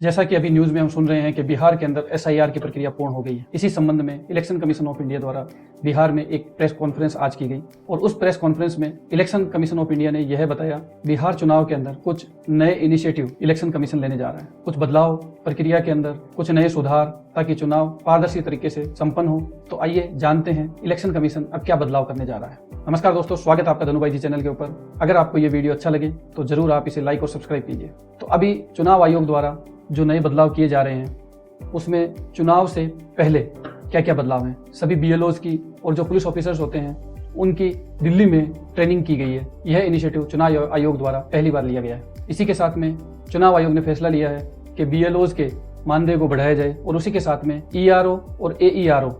जैसा कि अभी न्यूज में हम सुन रहे हैं कि बिहार के अंदर एसआईआर की प्रक्रिया पूर्ण हो गई है। इसी संबंध में इलेक्शन कमीशन ऑफ इंडिया द्वारा बिहार में एक प्रेस कॉन्फ्रेंस आज की गई और उस प्रेस कॉन्फ्रेंस में इलेक्शन कमीशन ऑफ इंडिया ने यह बताया बिहार चुनाव के अंदर कुछ नए इनिशिएटिव इलेक्शन कमीशन लेने जा रहा है, कुछ बदलाव प्रक्रिया के अंदर, कुछ नए सुधार ताकि चुनाव पारदर्शी तरीके से संपन्न हो। तो आइए जानते हैं इलेक्शन कमीशन अब क्या बदलाव करने जा रहा है। नमस्कार दोस्तों, स्वागत है आपका धनुभाई जी चैनल के ऊपर। अगर आपको ये वीडियो अच्छा लगे तो जरूर आप इसे लाइक और सब्सक्राइब कीजिए। तो अभी चुनाव आयोग द्वारा जो नए बदलाव किए जा रहे हैं उसमें चुनाव से पहले क्या क्या बदलाव हैं, सभी बीएलओज की और जो पुलिस ऑफिसर्स होते हैं उनकी दिल्ली में ट्रेनिंग की गई है। यह इनिशिएटिव चुनाव आयोग द्वारा पहली बार लिया गया है। इसी के साथ में चुनाव आयोग ने फैसला लिया है कि बीएलओज के मानदेय को बढ़ाया जाए और उसी के साथ में ईआरओ और एईआरओ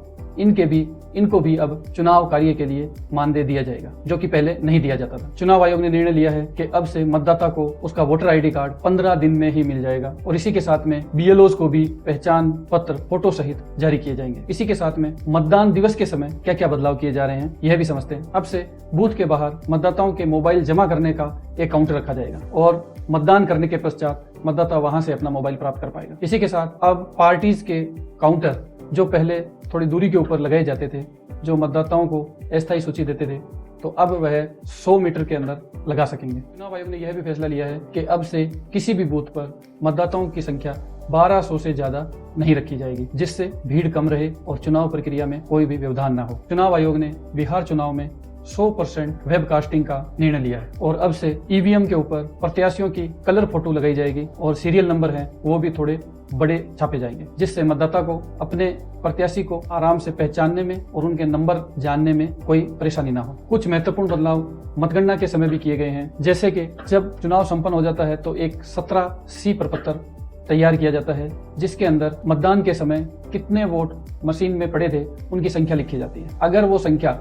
इनको भी अब चुनाव कार्य के लिए मानदेय दिया जाएगा, जो कि पहले नहीं दिया जाता था। चुनाव आयोग ने निर्णय लिया है कि अब से मतदाता को उसका वोटर आईडी कार्ड 15 दिन में ही मिल जाएगा और इसी के साथ में बीएलओज को भी पहचान पत्र फोटो सहित जारी किए जाएंगे। इसी के साथ में मतदान दिवस के समय क्या क्या बदलाव किए जा रहे हैं यह भी समझते हैं। अब से बूथ के बाहर मतदाताओं के मोबाइल जमा करने का एक काउंटर रखा जाएगा और मतदान करने के पश्चात मतदाता वहां से अपना मोबाइल प्राप्त कर पाएगा। इसी के साथ अब पार्टीज के काउंटर जो पहले थोड़ी दूरी के ऊपर लगाए जाते थे, जो मतदाताओं को अस्थायी सूची देते थे, तो अब वह 100 मीटर के अंदर लगा सकेंगे। चुनाव आयोग ने यह भी फैसला लिया है कि अब से किसी भी बूथ पर मतदाताओं की संख्या 1200 से ज्यादा नहीं रखी जाएगी, जिससे भीड़ कम रहे और चुनाव प्रक्रिया में कोई भी व्यवधान न हो। चुनाव आयोग ने बिहार चुनाव में 100% वेबकास्टिंग का निर्णय लिया है और अब से ईवीएम के ऊपर प्रत्याशियों की कलर फोटो लगाई जाएगी और सीरियल नंबर है वो भी थोड़े बड़े छापे जाएंगे, जिससे मतदाता को अपने प्रत्याशी को आराम से पहचानने में और उनके नंबर जानने में कोई परेशानी ना हो। कुछ महत्वपूर्ण बदलाव मतगणना के समय भी किए गए हैं, जैसे कि जब चुनाव संपन्न हो जाता है तो एक 17C प्रपत्र तैयार किया जाता है, जिसके अंदर मतदान के समय कितने वोट मशीन में पड़े थे उनकी संख्या लिखी जाती है। अगर वो संख्या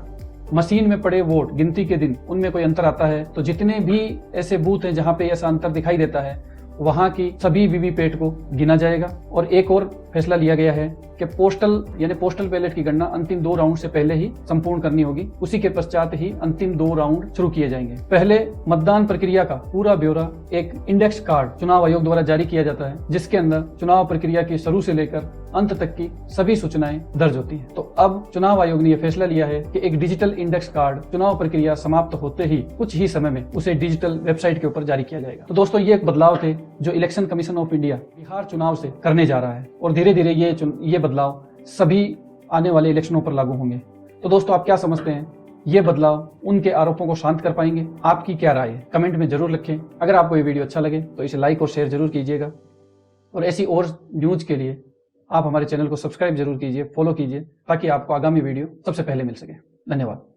मशीन में पड़े वोट गिनती के दिन उनमें कोई अंतर आता है तो जितने भी ऐसे बूथ हैं जहां पे ऐसा अंतर दिखाई देता है वहां की सभी वीवीपैट को गिना जाएगा। और एक और फैसला लिया गया है कि पोस्टल बैलेट की गणना अंतिम 2 राउंड से पहले ही संपूर्ण करनी होगी, उसी के पश्चात ही अंतिम 2 राउंड शुरू किए जाएंगे। पहले मतदान प्रक्रिया का पूरा ब्यौरा एक इंडेक्स कार्ड चुनाव आयोग द्वारा जारी किया जाता है, जिसके अंदर चुनाव प्रक्रिया की शुरू से लेकर अंत तक की सभी सूचनाएं दर्ज होती हैं। तो अब चुनाव आयोग ने यह फैसला लिया है कि एक डिजिटल इंडेक्स कार्ड चुनाव प्रक्रिया समाप्त होते ही कुछ ही समय में उसे डिजिटल वेबसाइट के ऊपर जारी किया जाएगा। तो दोस्तों, ये एक बदलाव थे जो election commission of India Bihar चुनाव से करने जा रहा है और धीरे धीरे ये बदलाव सभी आने वाले इलेक्शनों पर लागू होंगे। तो दोस्तों, आप क्या समझते हैं, ये बदलाव उनके आरोपों को शांत कर पाएंगे? आपकी क्या राय है, कमेंट में जरूर लिखें। अगर आपको ये वीडियो अच्छा लगे तो इसे लाइक और शेयर जरूर कीजिएगा और ऐसी और न्यूज के लिए आप हमारे चैनल को सब्सक्राइब जरूर कीजिए, फॉलो कीजिए, ताकि आपको आगामी वीडियो सबसे पहले मिल सके। धन्यवाद।